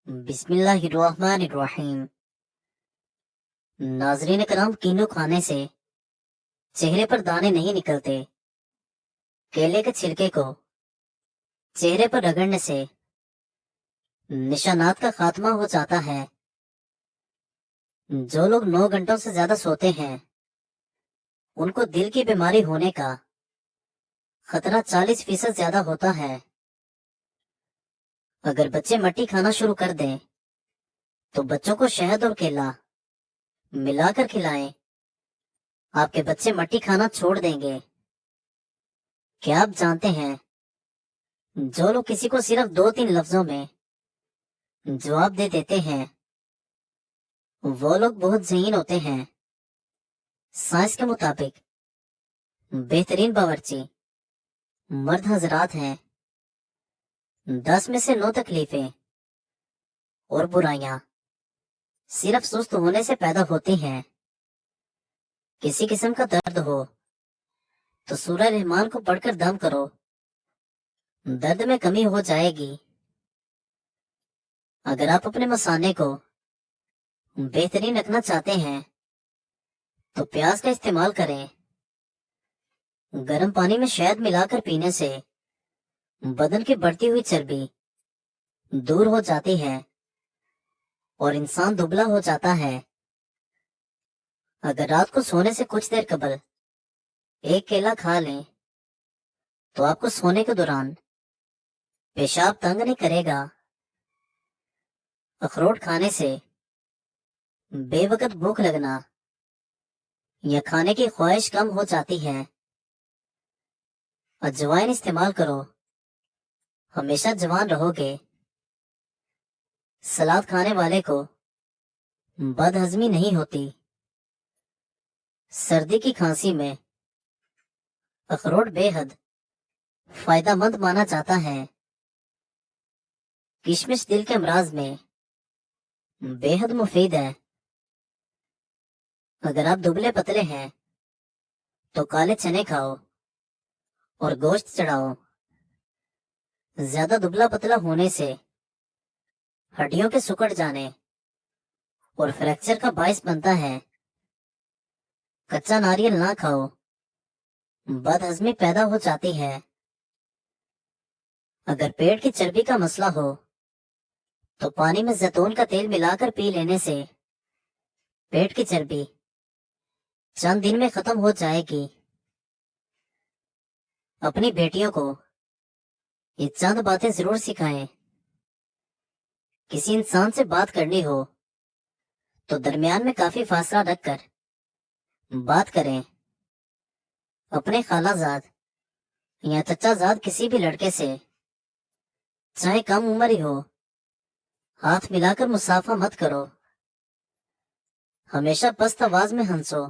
بسم اللہ الرحمن الرحیم۔ ناظرین کرام، کینو کھانے سے چہرے پر دانے نہیں نکلتے۔ کیلے کے چھلکے کو چہرے پر رگڑنے سے نشانات کا خاتمہ ہو جاتا ہے۔ جو لوگ 9 گھنٹوں سے زیادہ سوتے ہیں ان کو دل کی بیماری ہونے کا خطرہ 40% زیادہ ہوتا ہے۔ اگر بچے مٹی کھانا شروع کر دیں تو بچوں کو شہد اور کیلا ملا کر کھلائیں۔ آپ کے بچے مٹی کھانا چھوڑ دیں گے۔ کیا آپ جانتے ہیں جو لوگ کسی کو صرف 2-3 لفظوں میں جواب دے دیتے ہیں وہ لوگ بہت ذہین ہوتے ہیں۔ سائنس کے مطابق بہترین باورچی مرد حضرات ہیں۔ 10 میں سے 9 تکلیفیں اور برائیاں صرف سست ہونے سے پیدا ہوتی ہیں۔ کسی قسم کا درد ہو تو سورہ رحمان کو پڑھ کر دم کرو، درد میں کمی ہو جائے گی۔ اگر آپ اپنے مثانے کو بہترین رکھنا چاہتے ہیں تو پیاز کا استعمال کریں۔ گرم پانی میں شہد ملا کر پینے سے بدن کی بڑھتی ہوئی چربی دور ہو جاتی ہے اور انسان دبلا ہو جاتا ہے۔ اگر رات کو سونے سے کچھ دیر قبل ایک کیلا کھا لیں تو آپ کو سونے کے دوران پیشاب تنگ نہیں کرے گا۔ اخروٹ کھانے سے بے وقت بھوک لگنا یا کھانے کی خواہش کم ہو جاتی ہے۔ اجوائن استعمال کرو، ہمیشہ جوان رہو گے۔ سلاد کھانے والے کو بد ہضمی نہیں ہوتی۔ سردی کی کھانسی میں اخروٹ بے حد فائدہ مند مانا جاتا ہے۔ کشمش دل کے امراض میں بے حد مفید ہے۔ اگر آپ دبلے پتلے ہیں تو کالے چنے کھاؤ اور گوشت چڑھاؤ۔ زیادہ دبلا پتلا ہونے سے ہڈیوں کے سکڑ جانے اور فریکچر کا باعث بنتا ہے۔ کچا ناریل نہ کھاؤ، بد ہضمی پیدا ہو جاتی ہے۔ اگر پیٹ کی چربی کا مسئلہ ہو تو پانی میں زیتون کا تیل ملا کر پی لینے سے پیٹ کی چربی چند دن میں ختم ہو جائے گی۔ اپنی بیٹیوں کو یہ چند باتیں ضرور سکھائیں۔ کسی انسان سے بات کرنی ہو تو درمیان میں کافی فاصلہ رکھ کر بات کریں۔ اپنے خالہ زاد یا چچا زاد کسی بھی لڑکے سے چاہے کم عمر ہی ہو ہاتھ ملا کر مصافحہ مت کرو۔ ہمیشہ پست آواز میں ہنسو۔